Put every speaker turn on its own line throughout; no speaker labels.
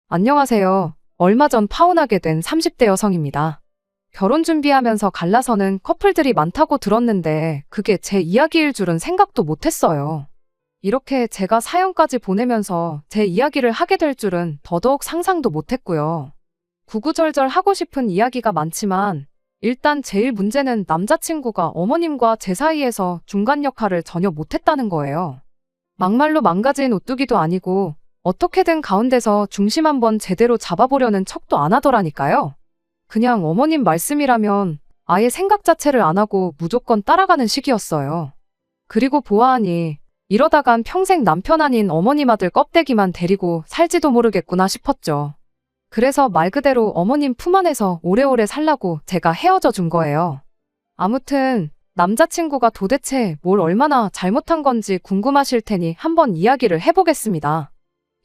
안녕하세요. 얼마 전 파혼하게 된 30대 여성입니다. 결혼 준비하면서 갈라서는 커플들이 많다고 들었는데 그게 제 이야기일 줄은 생각도 못했어요. 이렇게 제가 사연까지 보내면서 제 이야기를 하게 될 줄은 더더욱 상상도 못했고요. 구구절절 하고 싶은 이야기가 많지만 일단 제일 문제는 남자친구가 어머님과 제 사이에서 중간 역할을 전혀 못했다는 거예요. 막말로 망가진 오뚜기도 아니고 어떻게든 가운데서 중심 한번 제대로 잡아보려는 척도 안 하더라니까요. 그냥 어머님 말씀이라면 아예 생각 자체를 안 하고 무조건 따라가는 식이었어요. 그리고 보아하니 이러다간 평생 남편 아닌 어머님 아들 껍데기만 데리고 살지도 모르겠구나 싶었죠. 그래서 말 그대로 어머님 품 안에서 오래오래 살라고 제가 헤어져 준 거예요. 아무튼 남자친구가 도대체 뭘 얼마나 잘못한 건지 궁금하실 테니 한번 이야기를 해보겠습니다.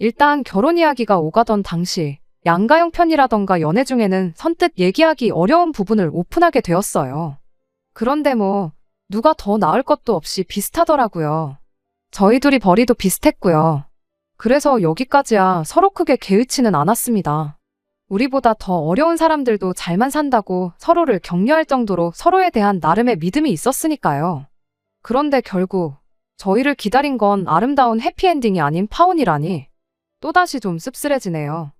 일단 결혼 이야기가 오가던 당시 양가영 편이라던가 연애 중에는 선뜻 얘기하기 어려운 부분을 오픈하게 되었어요. 그런데 누가 더 나을 것도 없이 비슷하더라고요. 저희 둘이 벌이도 비슷했고요. 그래서 여기까지야 서로 크게 개의치는 않았습니다. 우리보다 더 어려운 사람들도 잘만 산다고 서로를 격려할 정도로 서로에 대한 나름의 믿음이 있었으니까요. 그런데 결국 저희를 기다린 건 아름다운 해피엔딩이 아닌 파혼이라니 또다시 좀 씁쓸해지네요.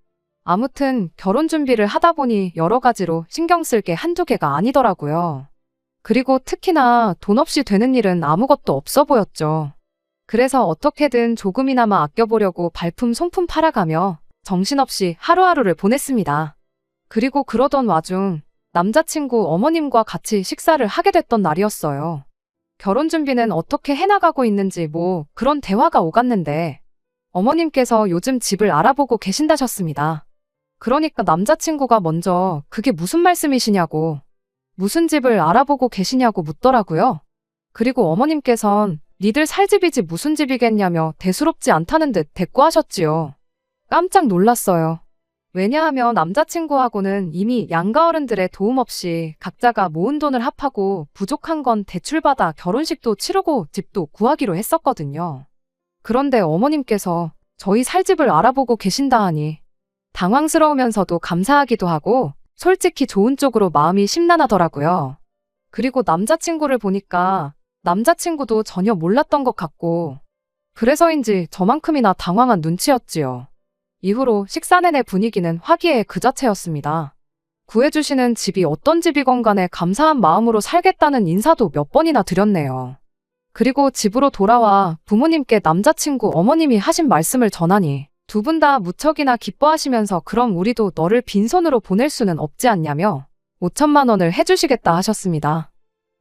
아무튼 결혼 준비를 하다 보니 여러 가지로 신경 쓸 게 한두 개가 아니더라고요. 그리고 특히나 돈 없이 되는 일은 아무것도 없어 보였죠. 그래서 어떻게든 조금이나마 아껴보려고 발품 손품 팔아가며 정신없이 하루하루를 보냈습니다. 그리고 그러던 와중 남자친구 어머님과 같이 식사를 하게 됐던 날이었어요. 결혼 준비는 어떻게 해나가고 있는지 그런 대화가 오갔는데 어머님께서 요즘 집을 알아보고 계신다셨습니다. 그러니까 남자친구가 먼저 그게 무슨 말씀이시냐고, 무슨 집을 알아보고 계시냐고 묻더라고요. 그리고 어머님께선 니들 살 집이지 무슨 집이겠냐며 대수롭지 않다는 듯 대꾸하셨지요. 깜짝 놀랐어요. 왜냐하면 남자친구하고는 이미 양가 어른들의 도움 없이 각자가 모은 돈을 합하고 부족한 건 대출받아 결혼식도 치르고 집도 구하기로 했었거든요. 그런데 어머님께서 저희 살 집을 알아보고 계신다 하니 당황스러우면서도 감사하기도 하고 솔직히 좋은 쪽으로 마음이 심란하더라고요. 그리고 남자친구를 보니까 남자친구도 전혀 몰랐던 것 같고 그래서인지 저만큼이나 당황한 눈치였지요. 이후로 식사 내내 분위기는 화기애애 그 자체였습니다. 구해주시는 집이 어떤 집이건 간에 감사한 마음으로 살겠다는 인사도 몇 번이나 드렸네요. 그리고 집으로 돌아와 부모님께 남자친구 어머님이 하신 말씀을 전하니 두 분 다 무척이나 기뻐하시면서 그럼 우리도 너를 빈손으로 보낼 수는 없지 않냐며 5천만 원을 해주시겠다 하셨습니다.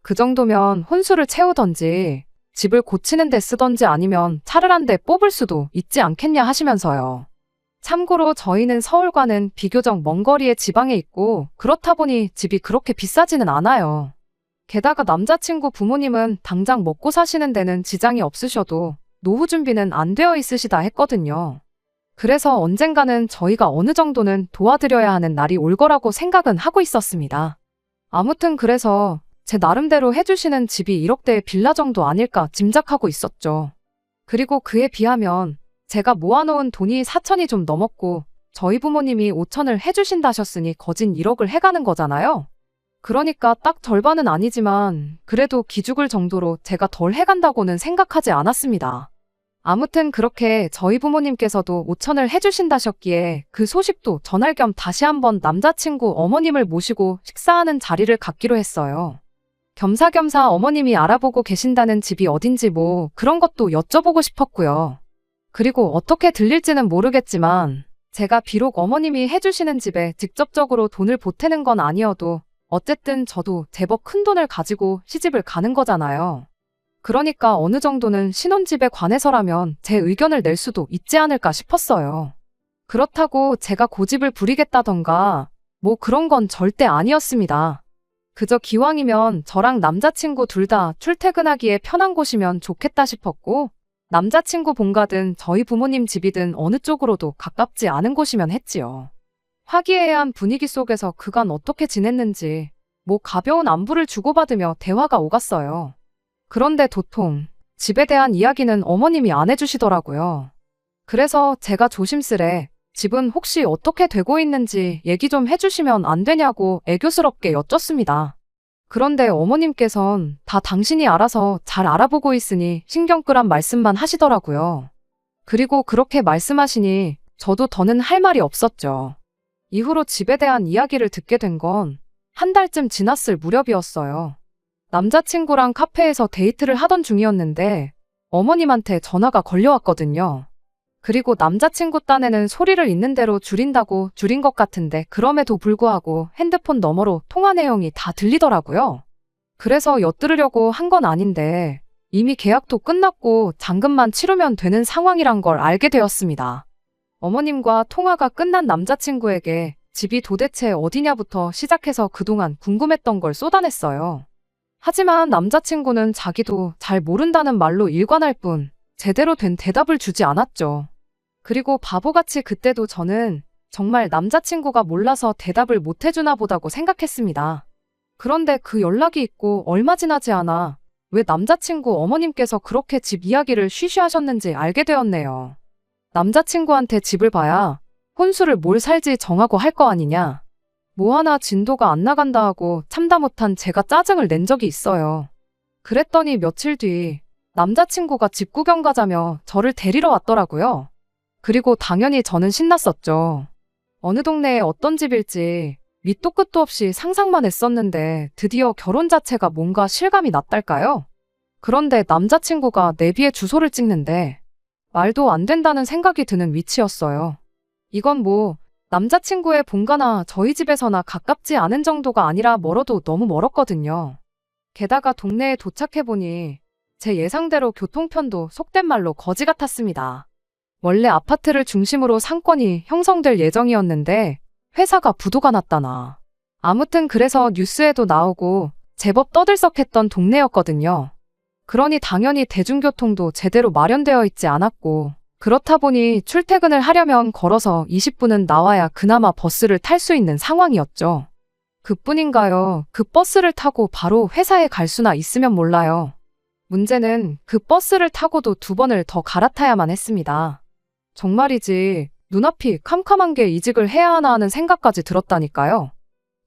그 정도면 혼수를 채우던지 집을 고치는 데 쓰던지 아니면 차를 한 대 뽑을 수도 있지 않겠냐 하시면서요. 참고로 저희는 서울과는 비교적 먼 거리의 지방에 있고 그렇다 보니 집이 그렇게 비싸지는 않아요. 게다가 남자친구 부모님은 당장 먹고 사시는 데는 지장이 없으셔도 노후 준비는 안 되어 있으시다 했거든요. 그래서 언젠가는 저희가 어느 정도는 도와드려야 하는 날이 올 거라고 생각은 하고 있었습니다. 아무튼 그래서 제 나름대로 해주시는 집이 1억대의 빌라 정도 아닐까 짐작하고 있었죠. 그리고 그에 비하면 제가 모아놓은 돈이 4천이 좀 넘었고 저희 부모님이 5천을 해주신다셨으니 거진 1억을 해가는 거잖아요. 그러니까 딱 절반은 아니지만 그래도 기죽을 정도로 제가 덜 해간다고는 생각하지 않았습니다. 아무튼 그렇게 저희 부모님께서도 5천을 해주신다셨기에 그 소식도 전할 겸 다시 한번 남자친구 어머님을 모시고 식사하는 자리를 갖기로 했어요. 겸사겸사 어머님이 알아보고 계신다는 집이 어딘지 그런 것도 여쭤보고 싶었고요. 그리고 어떻게 들릴지는 모르겠지만 제가 비록 어머님이 해주시는 집에 직접적으로 돈을 보태는 건 아니어도 어쨌든 저도 제법 큰 돈을 가지고 시집을 가는 거잖아요. 그러니까 어느 정도는 신혼집에 관해서라면 제 의견을 낼 수도 있지 않을까 싶었어요. 그렇다고 제가 고집을 부리겠다던가 그런 건 절대 아니었습니다. 그저 기왕이면 저랑 남자친구 둘 다 출퇴근하기에 편한 곳이면 좋겠다 싶었고 남자친구 본가든 저희 부모님 집이든 어느 쪽으로도 가깝지 않은 곳이면 했지요. 화기애애한 분위기 속에서 그간 어떻게 지냈는지 가벼운 안부를 주고받으며 대화가 오갔어요. 그런데 도통 집에 대한 이야기는 어머님이 안 해주시더라고요. 그래서 제가 조심스레 집은 혹시 어떻게 되고 있는지 얘기 좀 해주시면 안 되냐고 애교스럽게 여쭙습니다. 그런데 어머님께선 다 당신이 알아서 잘 알아보고 있으니 신경 끄란 말씀만 하시더라고요. 그리고 그렇게 말씀하시니 저도 더는 할 말이 없었죠. 이후로 집에 대한 이야기를 듣게 된 건 한 달쯤 지났을 무렵이었어요. 남자친구랑 카페에서 데이트를 하던 중이었는데 어머님한테 전화가 걸려왔거든요. 그리고 남자친구 딴에는 소리를 있는 대로 줄인다고 줄인 것 같은데 그럼에도 불구하고 핸드폰 너머로 통화 내용이 다 들리더라고요. 그래서 엿들으려고 한 건 아닌데 이미 계약도 끝났고 잔금만 치르면 되는 상황이란 걸 알게 되었습니다. 어머님과 통화가 끝난 남자친구에게 집이 도대체 어디냐부터 시작해서 그동안 궁금했던 걸 쏟아냈어요. 하지만 남자친구는 자기도 잘 모른다는 말로 일관할 뿐 제대로 된 대답을 주지 않았죠. 그리고 바보같이 그때도 저는 정말 남자친구가 몰라서 대답을 못 해주나 보다고 생각했습니다. 그런데 그 연락이 있고 얼마 지나지 않아 왜 남자친구 어머님께서 그렇게 집 이야기를 쉬쉬하셨는지 알게 되었네요. 남자친구한테 집을 봐야 혼수를 뭘 살지 정하고 할 거 아니냐. 뭐 하나 진도가 안 나간다 하고 참다 못한 제가 짜증을 낸 적이 있어요. 그랬더니 며칠 뒤 남자친구가 집 구경 가자며 저를 데리러 왔더라고요. 그리고 당연히 저는 신났었죠. 어느 동네에 어떤 집일지 밑도 끝도 없이 상상만 했었는데 드디어 결혼 자체가 뭔가 실감이 났달까요? 그런데 남자친구가 내비에 주소를 찍는데 말도 안 된다는 생각이 드는 위치였어요. 이건 뭐 남자친구의 본가나 저희 집에서나 가깝지 않은 정도가 아니라 멀어도 너무 멀었거든요. 게다가 동네에 도착해보니 제 예상대로 교통편도 속된 말로 거지 같았습니다. 원래 아파트를 중심으로 상권이 형성될 예정이었는데 회사가 부도가 났다나. 아무튼 그래서 뉴스에도 나오고 제법 떠들썩했던 동네였거든요. 그러니 당연히 대중교통도 제대로 마련되어 있지 않았고 그렇다 보니 출퇴근을 하려면 걸어서 20분은 나와야 그나마 버스를 탈 수 있는 상황이었죠. 그뿐인가요? 그 버스를 타고 바로 회사에 갈 수나 있으면 몰라요. 문제는 그 버스를 타고도 2번을 더 갈아타야만 했습니다. 정말이지 눈앞이 캄캄한 게 이직을 해야 하나 하는 생각까지 들었다니까요.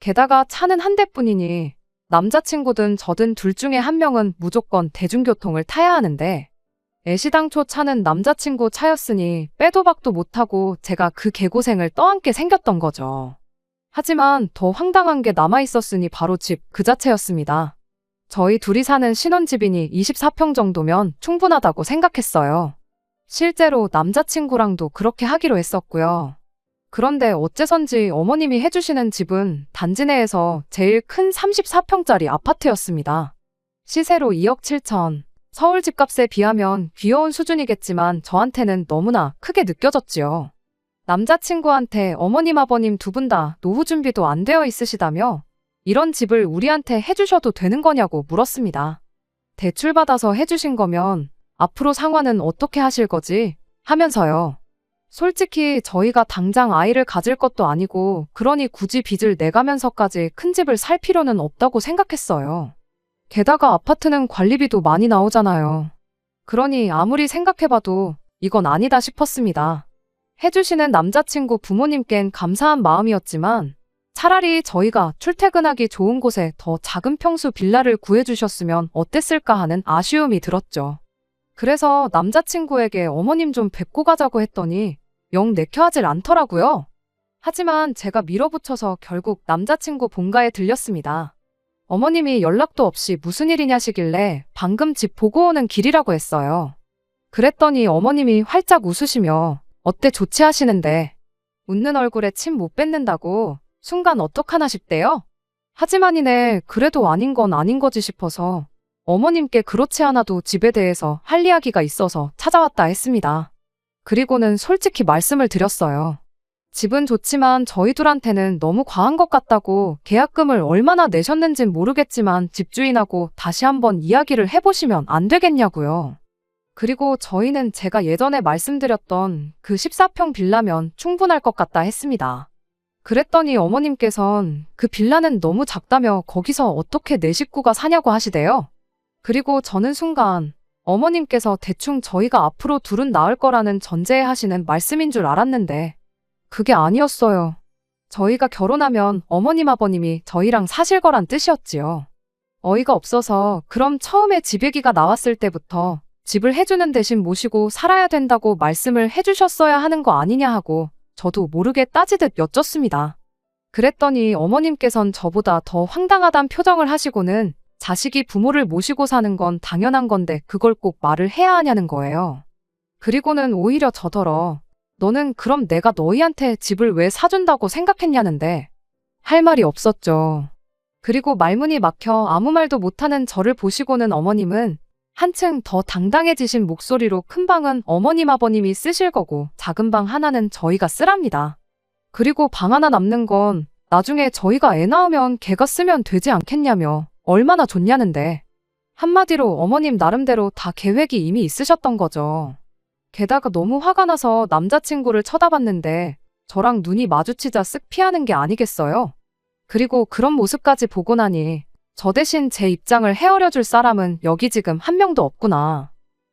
게다가 차는 한 대뿐이니 남자친구든 저든 둘 중에 한 명은 무조건 대중교통을 타야 하는데 애시당초 차는 남자친구 차였으니 빼도 박도 못하고 제가 그 개고생을 떠안게 생겼던 거죠. 하지만 더 황당한 게 남아있었으니 바로 집 그 자체였습니다. 저희 둘이 사는 신혼집이니 24평 정도면 충분하다고 생각했어요. 실제로 남자친구랑도 그렇게 하기로 했었고요. 그런데 어째선지 어머님이 해주시는 집은 단지 내에서 제일 큰 34평짜리 아파트였습니다. 시세로 2억 7천. 서울 집값에 비하면 귀여운 수준이겠지만 저한테는 너무나 크게 느껴졌지요. 남자친구한테 어머님 아버님 두 분 다 노후 준비도 안 되어 있으시다며 이런 집을 우리한테 해주셔도 되는 거냐고 물었습니다. 대출받아서 해주신 거면 앞으로 상환은 어떻게 하실 거지? 하면서요. 솔직히 저희가 당장 아이를 가질 것도 아니고 그러니 굳이 빚을 내가면서까지 큰 집을 살 필요는 없다고 생각했어요. 게다가 아파트는 관리비도 많이 나오잖아요. 그러니 아무리 생각해봐도 이건 아니다 싶었습니다. 해주시는 남자친구 부모님껜 감사한 마음이었지만 차라리 저희가 출퇴근하기 좋은 곳에 더 작은 평수 빌라를 구해주셨으면 어땠을까 하는 아쉬움이 들었죠. 그래서 남자친구에게 어머님 좀 뵙고 가자고 했더니 영 내켜하질 않더라고요. 하지만 제가 밀어붙여서 결국 남자친구 본가에 들렸습니다. 어머님이 연락도 없이 무슨 일이냐시길래 방금 집 보고 오는 길이라고 했어요. 그랬더니 어머님이 활짝 웃으시며 어때 좋지 하시는데 웃는 얼굴에 침 못 뱉는다고 순간 어떡하나 싶대요. 하지만이네 그래도 아닌 건 아닌 거지 싶어서 어머님께 그렇지 않아도 집에 대해서 할 이야기가 있어서 찾아왔다 했습니다. 그리고는 솔직히 말씀을 드렸어요. 집은 좋지만 저희 둘한테는 너무 과한 것 같다고 계약금을 얼마나 내셨는진 모르겠지만 집주인하고 다시 한번 이야기를 해보시면 안 되겠냐고요. 그리고 저희는 제가 예전에 말씀드렸던 그 14평 빌라면 충분할 것 같다 했습니다. 그랬더니 어머님께선 그 빌라는 너무 작다며 거기서 어떻게 내 식구가 사냐고 하시대요. 그리고 저는 순간 어머님께서 대충 저희가 앞으로 둘은 낳을 거라는 전제에 하시는 말씀인 줄 알았는데 그게 아니었어요. 저희가 결혼하면 어머님 아버님이 저희랑 사실 거란 뜻이었지요. 어이가 없어서 그럼 처음에 집 얘기가 나왔을 때부터 집을 해주는 대신 모시고 살아야 된다고 말씀을 해주셨어야 하는 거 아니냐 하고 저도 모르게 따지듯 여쭙습니다. 그랬더니 어머님께선 저보다 더 황당하단 표정을 하시고는 자식이 부모를 모시고 사는 건 당연한 건데 그걸 꼭 말을 해야 하냐는 거예요. 그리고는 오히려 저더러 너는 그럼 내가 너희한테 집을 왜 사준다고 생각했냐는데 할 말이 없었죠. 그리고 말문이 막혀 아무 말도 못하는 저를 보시고는 어머님은 한층 더 당당해지신 목소리로 큰 방은 어머님 아버님이 쓰실 거고 작은 방 하나는 저희가 쓰랍니다. 그리고 방 하나 남는 건 나중에 저희가 애 낳으면 걔가 쓰면 되지 않겠냐며 얼마나 좋냐는데 한마디로 어머님 나름대로 다 계획이 이미 있으셨던 거죠. 게다가 너무 화가 나서 남자친구를 쳐다봤는데 저랑 눈이 마주치자 쓱 피하는 게 아니겠어요? 그리고 그런 모습까지 보고 나니 저 대신 제 입장을 헤아려 줄 사람은 여기 지금 한 명도 없구나.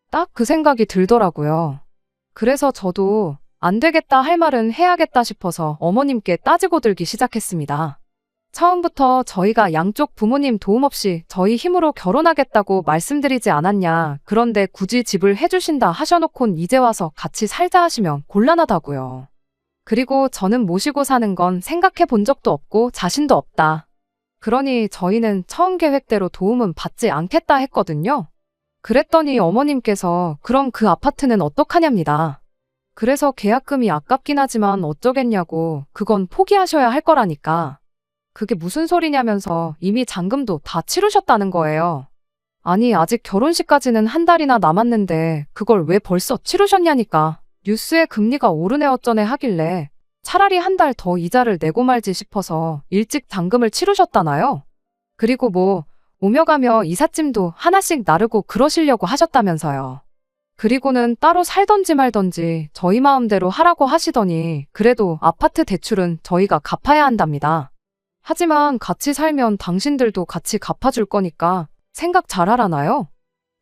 딱 그 생각이 들더라고요. 그래서 저도 안 되겠다 할 말은 해야겠다 싶어서 어머님께 따지고 들기 시작했습니다. 처음부터 저희가 양쪽 부모님 도움 없이 저희 힘으로 결혼하겠다고 말씀드리지 않았냐. 그런데 굳이 집을 해주신다 하셔놓곤 이제 와서 같이 살자 하시면 곤란하다고요. 그리고 저는 모시고 사는 건 생각해 본 적도 없고 자신도 없다. 그러니 저희는 처음 계획대로 도움은 받지 않겠다 했거든요. 그랬더니 어머님께서 그럼 그 아파트는 어떡하냐입니다. 그래서 계약금이 아깝긴 하지만 어쩌겠냐고 그건 포기하셔야 할 거라니까. 그게 무슨 소리냐면서 이미 잔금도 다 치르셨다는 거예요. 아니 아직 결혼식까지는 한 달이나 남았는데 그걸 왜 벌써 치르셨냐니까. 뉴스에 금리가 오르네 어쩌네 하길래 차라리 한 달 더 이자를 내고 말지 싶어서 일찍 잔금을 치르셨다나요? 그리고 뭐 오며 가며 이삿짐도 하나씩 나르고 그러시려고 하셨다면서요. 그리고는 따로 살던지 말던지 저희 마음대로 하라고 하시더니 그래도 아파트 대출은 저희가 갚아야 한답니다. 하지만 같이 살면 당신들도 같이 갚아줄 거니까 생각 잘하라나요?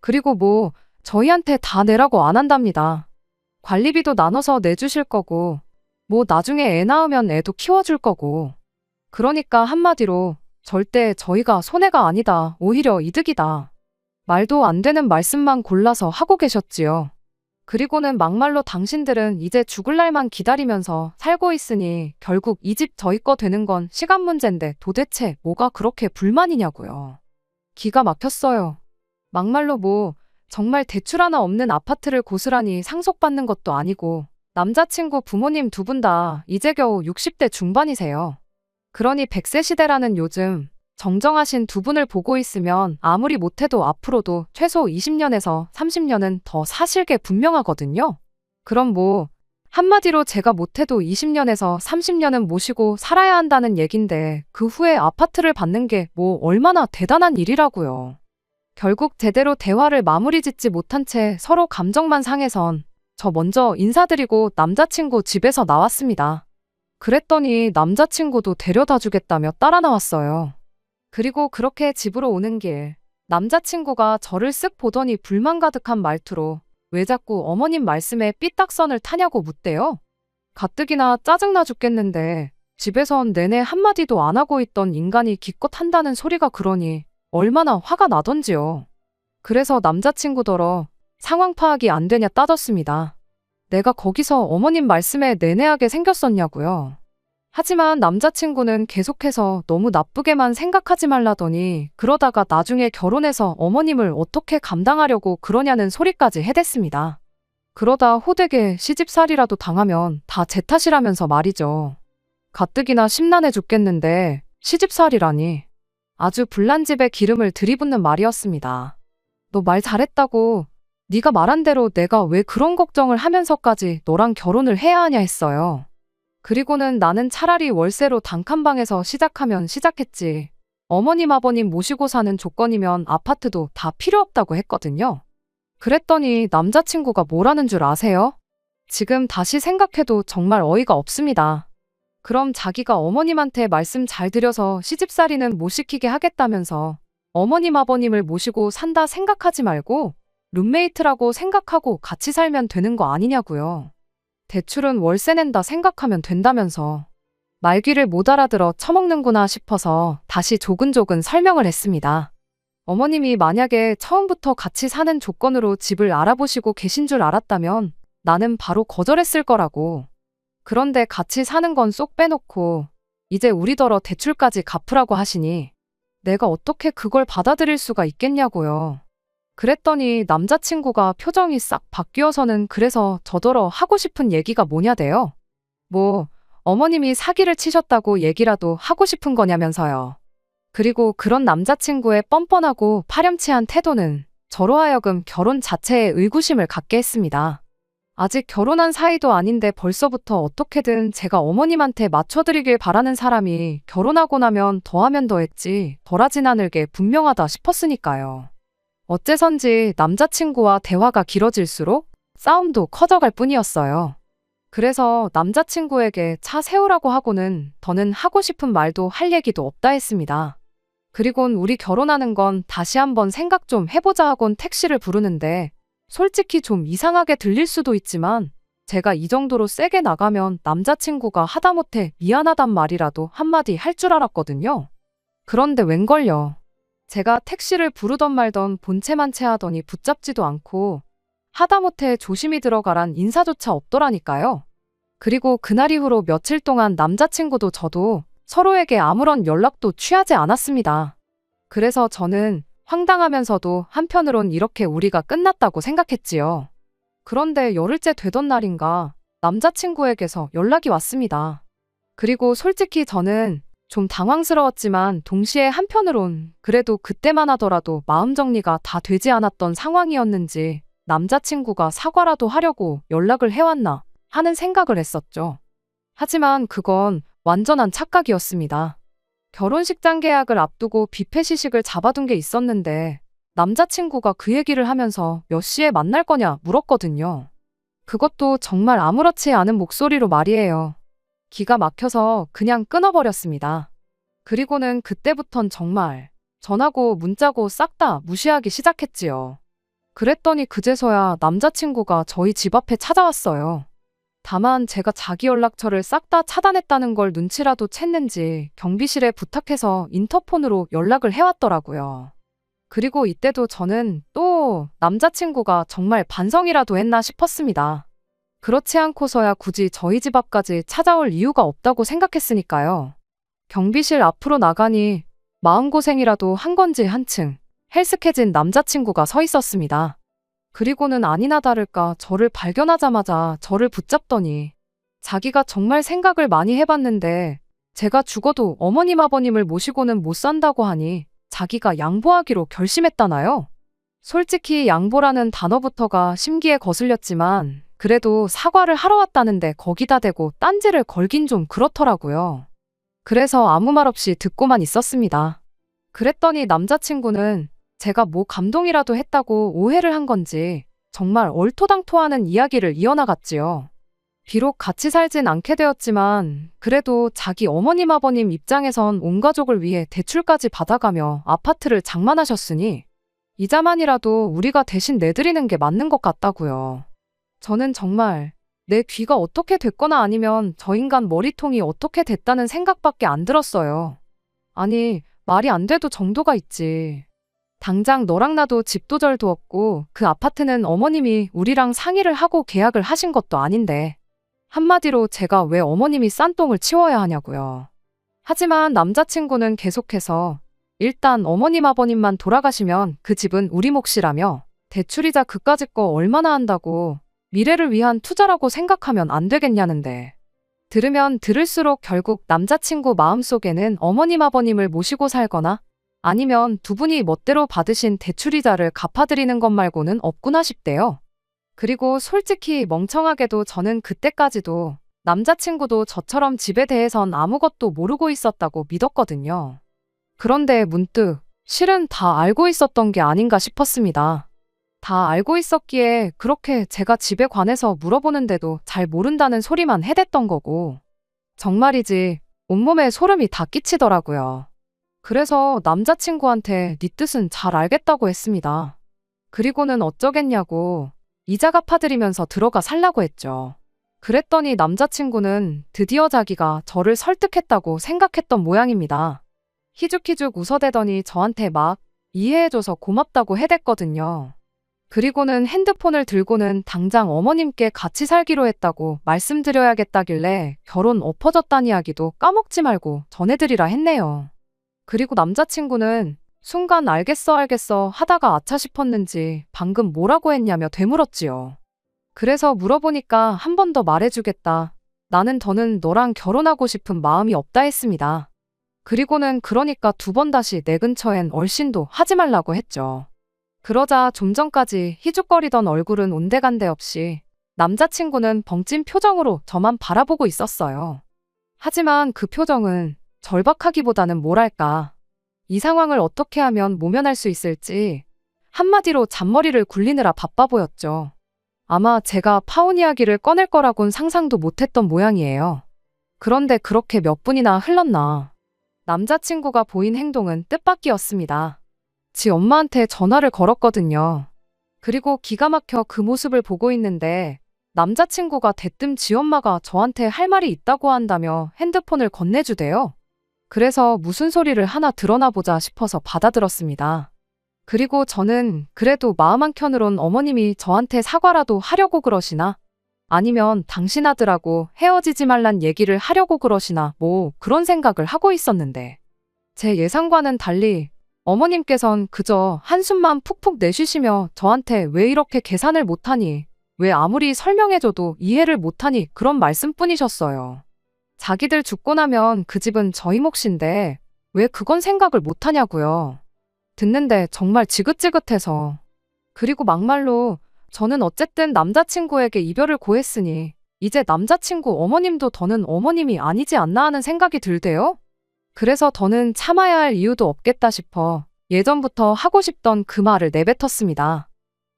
그리고 뭐 저희한테 다 내라고 안 한답니다. 관리비도 나눠서 내주실 거고 뭐 나중에 애 낳으면 애도 키워줄 거고. 그러니까 한마디로 절대 저희가 손해가 아니다. 오히려 이득이다. 말도 안 되는 말씀만 골라서 하고 계셨지요. 그리고는 막말로 당신들은 이제 죽을 날만 기다리면서 살고 있으니 결국 이 집 저희 거 되는 건 시간 문제인데 도대체 뭐가 그렇게 불만이냐고요. 기가 막혔어요. 막말로 뭐 정말 대출 하나 없는 아파트를 고스란히 상속받는 것도 아니고 남자친구 부모님 두 분 다 이제 겨우 60대 중반이세요. 그러니 100세 시대라는 요즘 정정하신 두 분을 보고 있으면 아무리 못해도 앞으로도 최소 20년에서 30년은 더 사실 게 분명하거든요. 그럼 뭐 한마디로 제가 못해도 20년에서 30년은 모시고 살아야 한다는 얘긴데 그 후에 아파트를 받는 게 뭐 얼마나 대단한 일이라고요. 결국 제대로 대화를 마무리 짓지 못한 채 서로 감정만 상해선 저 먼저 인사드리고 남자친구 집에서 나왔습니다. 그랬더니 남자친구도 데려다 주겠다며 따라 나왔어요. 그리고 그렇게 집으로 오는 길 남자친구가 저를 쓱 보더니 불만 가득한 말투로 왜 자꾸 어머님 말씀에 삐딱선을 타냐고 묻대요. 가뜩이나 짜증나 죽겠는데 집에선 내내 한마디도 안 하고 있던 인간이 기껏 한다는 소리가 그러니 얼마나 화가 나던지요. 그래서 남자친구더러 상황 파악이 안 되냐 따졌습니다. 내가 거기서 어머님 말씀에 내내하게 생겼었냐고요. 하지만 남자친구는 계속해서 너무 나쁘게만 생각하지 말라더니 그러다가 나중에 결혼해서 어머님을 어떻게 감당하려고 그러냐는 소리까지 해댔습니다. 그러다 호되게 시집살이라도 당하면 다 제 탓이라면서 말이죠. 가뜩이나 심란해 죽겠는데 시집살이라니. 아주 불난 집에 기름을 들이붓는 말이었습니다. 너 말 잘했다고. 네가 말한 대로 내가 왜 그런 걱정을 하면서까지 너랑 결혼을 해야 하냐 했어요. 그리고는 나는 차라리 월세로 단칸방에서 시작하면 시작했지. 어머님 아버님 모시고 사는 조건이면 아파트도 다 필요 없다고 했거든요. 그랬더니 남자친구가 뭐라는 줄 아세요? 지금 다시 생각해도 정말 어이가 없습니다. 그럼 자기가 어머님한테 말씀 잘 드려서 시집살이는 못 시키게 하겠다면서 어머님 아버님을 모시고 산다 생각하지 말고 룸메이트라고 생각하고 같이 살면 되는 거 아니냐고요. 대출은 월세 낸다 생각하면 된다면서. 말귀를 못 알아들어 처먹는구나 싶어서 다시 조근조근 설명을 했습니다. 어머님이 만약에 처음부터 같이 사는 조건으로 집을 알아보시고 계신 줄 알았다면 나는 바로 거절했을 거라고. 그런데 같이 사는 건 쏙 빼놓고 이제 우리더러 대출까지 갚으라고 하시니 내가 어떻게 그걸 받아들일 수가 있겠냐고요. 그랬더니 남자친구가 표정이 싹 바뀌어서는 그래서 저더러 하고 싶은 얘기가 뭐냐대요. 뭐 어머님이 사기를 치셨다고 얘기라도 하고 싶은 거냐면서요. 그리고 그런 남자친구의 뻔뻔하고 파렴치한 태도는 저로 하여금 결혼 자체에 의구심을 갖게 했습니다. 아직 결혼한 사이도 아닌데 벌써부터 어떻게든 제가 어머님한테 맞춰드리길 바라는 사람이 결혼하고 나면 더하면 더했지 덜하진 않을 게 분명하다 싶었으니까요. 어째선지 남자친구와 대화가 길어질수록 싸움도 커져갈 뿐이었어요. 그래서 남자친구에게 차 세우라고 하고는 더는 하고 싶은 말도 할 얘기도 없다 했습니다. 그리곤 우리 결혼하는 건 다시 한번 생각 좀 해보자 하곤 택시를 부르는데 솔직히 좀 이상하게 들릴 수도 있지만 제가 이 정도로 세게 나가면 남자친구가 하다못해 미안하단 말이라도 한마디 할 줄 알았거든요. 그런데 웬걸요. 제가 택시를 부르던 말던 본체만체 하더니 붙잡지도 않고 하다못해 조심히 들어가란 인사조차 없더라니까요. 그리고 그날 이후로 며칠 동안 남자친구도 저도 서로에게 아무런 연락도 취하지 않았습니다. 그래서 저는 황당하면서도 한편으론 이렇게 우리가 끝났다고 생각했지요. 그런데 열흘째 되던 날인가 남자친구에게서 연락이 왔습니다. 그리고 솔직히 저는 좀 당황스러웠지만 동시에 한편으론 그래도 그때만 하더라도 마음 정리가 다 되지 않았던 상황이었는지 남자친구가 사과라도 하려고 연락을 해왔나 하는 생각을 했었죠. 하지만 그건 완전한 착각이었습니다. 결혼식장 계약을 앞두고 뷔페 시식을 잡아둔 게 있었는데 남자친구가 그 얘기를 하면서 몇 시에 만날 거냐 물었거든요. 그것도 정말 아무렇지 않은 목소리로 말이에요. 기가 막혀서 그냥 끊어버렸습니다. 그리고는 그때부턴 정말 전화고 문자고 싹 다 무시하기 시작했지요. 그랬더니 그제서야 남자친구가 저희 집 앞에 찾아왔어요. 다만 제가 자기 연락처를 싹 다 차단했다는 걸 눈치라도 챘는지 경비실에 부탁해서 인터폰으로 연락을 해왔더라고요. 그리고 이때도 저는 또 남자친구가 정말 반성이라도 했나 싶었습니다. 그렇지 않고서야 굳이 저희 집 앞까지 찾아올 이유가 없다고 생각했으니까요. 경비실 앞으로 나가니 마음고생이라도 한 건지 한층 헬쓱해진 남자친구가 서 있었습니다. 그리고는 아니나 다를까 저를 발견하자마자 저를 붙잡더니 자기가 정말 생각을 많이 해봤는데 제가 죽어도 어머님 아버님을 모시고는 못 산다고 하니 자기가 양보하기로 결심했다나요? 솔직히 양보라는 단어부터가 심기에 거슬렸지만 그래도 사과를 하러 왔다는데 거기다 대고 딴지를 걸긴 좀 그렇더라고요. 그래서 아무 말 없이 듣고만 있었습니다. 그랬더니 남자친구는 제가 뭐 감동이라도 했다고 오해를 한 건지 정말 얼토당토하는 이야기를 이어나갔지요. 비록 같이 살진 않게 되었지만 그래도 자기 어머님 아버님 입장에선 온 가족을 위해 대출까지 받아가며 아파트를 장만하셨으니 이자만이라도 우리가 대신 내드리는 게 맞는 것 같다고요. 저는 정말 내 귀가 어떻게 됐거나 아니면 저 인간 머리통이 어떻게 됐다는 생각밖에 안 들었어요. 아니, 말이 안 돼도 정도가 있지. 당장 너랑 나도 집도 절도 없고 그 아파트는 어머님이 우리랑 상의를 하고 계약을 하신 것도 아닌데 한마디로 제가 왜 어머님이 싼 똥을 치워야 하냐고요. 하지만 남자친구는 계속해서 일단 어머님 아버님만 돌아가시면 그 집은 우리 몫이라며 대출이자 그까짓 거 얼마나 한다고 미래를 위한 투자라고 생각하면 안 되겠냐는데 들으면 들을수록 결국 남자친구 마음속에는 어머님 아버님을 모시고 살거나 아니면 두 분이 멋대로 받으신 대출이자를 갚아드리는 것 말고는 없구나 싶대요. 그리고 솔직히 멍청하게도 저는 그때까지도 남자친구도 저처럼 집에 대해선 아무것도 모르고 있었다고 믿었거든요. 그런데 문득 실은 다 알고 있었던 게 아닌가 싶었습니다. 다 알고 있었기에 그렇게 제가 집에 관해서 물어보는데도 잘 모른다는 소리만 해댔던 거고 정말이지 온몸에 소름이 다 끼치더라고요. 그래서 남자친구한테 네 뜻은 잘 알겠다고 했습니다. 그리고는 어쩌겠냐고 이자 갚아드리면서 들어가 살라고 했죠. 그랬더니 남자친구는 드디어 자기가 저를 설득했다고 생각했던 모양입니다. 희죽희죽 웃어대더니 저한테 막 이해해줘서 고맙다고 해댔거든요. 그리고는 핸드폰을 들고는 당장 어머님께 같이 살기로 했다고 말씀드려야겠다길래 결혼 엎어졌다는 이야기도 까먹지 말고 전해드리라 했네요. 그리고 남자친구는 순간 알겠어 하다가 아차 싶었는지 방금 뭐라고 했냐며 되물었지요. 그래서 물어보니까 한 번 더 말해주겠다. 나는 더는 너랑 결혼하고 싶은 마음이 없다 했습니다. 그리고는 그러니까 두 번 다시 내 근처엔 얼씬도 하지 말라고 했죠. 그러자 좀 전까지 희죽거리던 얼굴은 온데간데 없이 남자친구는 벙찐 표정으로 저만 바라보고 있었어요. 하지만 그 표정은 절박하기보다는 뭐랄까, 이 상황을 어떻게 하면 모면할 수 있을지 한마디로 잔머리를 굴리느라 바빠 보였죠. 아마 제가 파혼 이야기를 꺼낼 거라곤 상상도 못했던 모양이에요. 그런데 그렇게 몇 분이나 흘렀나 남자친구가 보인 행동은 뜻밖이었습니다. 지 엄마한테 전화를 걸었거든요. 그리고 기가 막혀 그 모습을 보고 있는데 남자친구가 대뜸 지 엄마가 저한테 할 말이 있다고 한다며 핸드폰을 건네주대요. 그래서 무슨 소리를 하나 들어나 보자 싶어서 받아들었습니다. 그리고 저는 그래도 마음 한켠으론 어머님이 저한테 사과라도 하려고 그러시나? 아니면 당신 아들하고 헤어지지 말란 얘기를 하려고 그러시나? 뭐 그런 생각을 하고 있었는데 제 예상과는 달리 어머님께선 그저 한숨만 푹푹 내쉬시며 저한테 왜 이렇게 계산을 못하니? 왜 아무리 설명해줘도 이해를 못하니? 그런 말씀뿐이셨어요. 자기들 죽고 나면 그 집은 저희 몫인데 왜 그건 생각을 못하냐고요. 듣는데 정말 지긋지긋해서. 그리고 막말로 저는 어쨌든 남자친구에게 이별을 고했으니 이제 남자친구 어머님도 더는 어머님이 아니지 않나 하는 생각이 들대요. 그래서 더는 참아야 할 이유도 없겠다 싶어 예전부터 하고 싶던 그 말을 내뱉었습니다.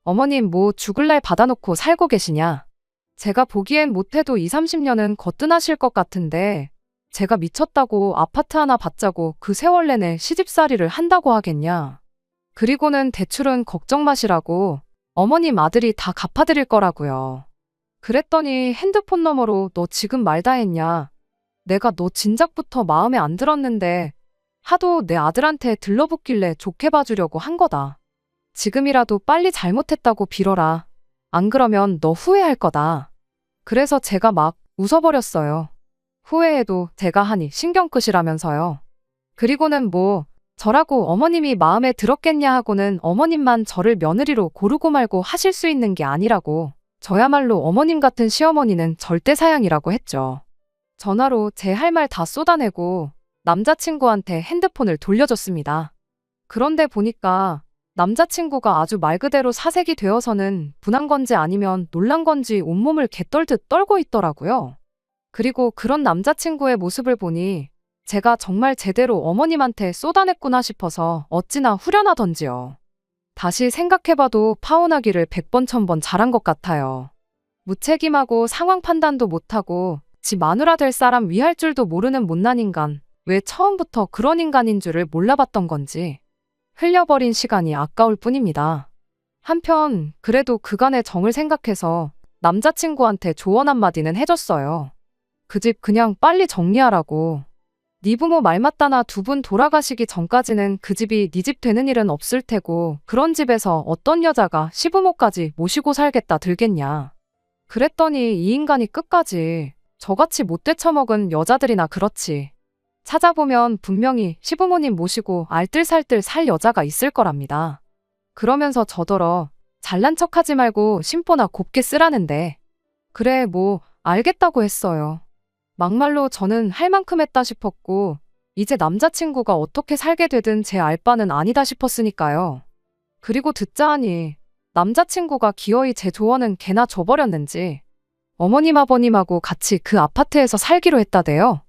어머님 뭐 죽을 날 받아놓고 살고 계시냐? 제가 보기엔 못해도 20, 30년은 거뜬하실 것 같은데 제가 미쳤다고 아파트 하나 받자고 그 세월 내내 시집살이를 한다고 하겠냐. 그리고는 대출은 걱정 마시라고 어머님 아들이 다 갚아드릴 거라고요. 그랬더니 핸드폰 너머로 너 지금 말 다 했냐. 내가 너 진작부터 마음에 안 들었는데 하도 내 아들한테 들러붙길래 좋게 봐주려고 한 거다. 지금이라도 빨리 잘못했다고 빌어라. 안 그러면 너 후회할 거다. 그래서 제가 막 웃어버렸어요. 후회해도 제가 하니 신경 끄시라면서요. 그리고는 뭐 저라고 어머님이 마음에 들었겠냐 하고는 어머님만 저를 며느리로 고르고 말고 하실 수 있는 게 아니라고 저야말로 어머님 같은 시어머니는 절대 사양이라고 했죠. 전화로 제 할 말 다 쏟아내고 남자친구한테 핸드폰을 돌려줬습니다. 그런데 보니까 남자친구가 아주 말 그대로 사색이 되어서는 분한 건지 아니면 놀란 건지 온몸을 개떨듯 떨고 있더라고요. 그리고 그런 남자친구의 모습을 보니 제가 정말 제대로 어머님한테 쏟아냈구나 싶어서 어찌나 후련하던지요. 다시 생각해봐도 파혼하기를 100번 1000번 잘한 것 같아요. 무책임하고 상황 판단도 못하고 지 마누라 될 사람 위할 줄도 모르는 못난 인간, 왜 처음부터 그런 인간인 줄을 몰라봤던 건지 흘려버린 시간이 아까울 뿐입니다. 한편 그래도 그간의 정을 생각해서 남자친구한테 조언 한마디는 해줬어요. 그 집 그냥 빨리 정리하라고. 네 부모 말 맞다나 두 분 돌아가시기 전까지는 그 집이 네 집 되는 일은 없을 테고 그런 집에서 어떤 여자가 시부모까지 모시고 살겠다 들겠냐. 그랬더니 이 인간이 끝까지 저같이 못 되쳐먹은 여자들이나 그렇지. 찾아보면 분명히 시부모님 모시고 알뜰살뜰 살 여자가 있을 거랍니다. 그러면서 저더러 잘난 척하지 말고 심보나 곱게 쓰라는데 그래 뭐 알겠다고 했어요. 막말로 저는 할 만큼 했다 싶었고 이제 남자친구가 어떻게 살게 되든 제 알 바는 아니다 싶었으니까요. 그리고 듣자 하니 남자친구가 기어이 제 조언은 개나 줘버렸는지 어머님 아버님하고 같이 그 아파트에서 살기로 했다대요.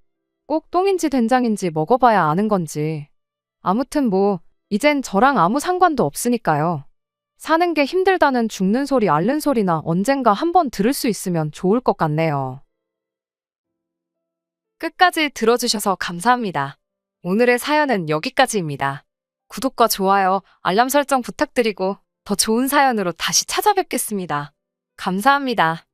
꼭 똥인지 된장인지 먹어봐야 아는 건지. 아무튼 뭐 이젠 저랑 아무 상관도 없으니까요. 사는 게 힘들다는 죽는 소리 앓는 소리나 언젠가 한번 들을 수 있으면 좋을 것 같네요. 끝까지 들어주셔서 감사합니다. 오늘의 사연은 여기까지입니다. 구독과 좋아요, 알람 설정 부탁드리고 더 좋은 사연으로 다시 찾아뵙겠습니다. 감사합니다.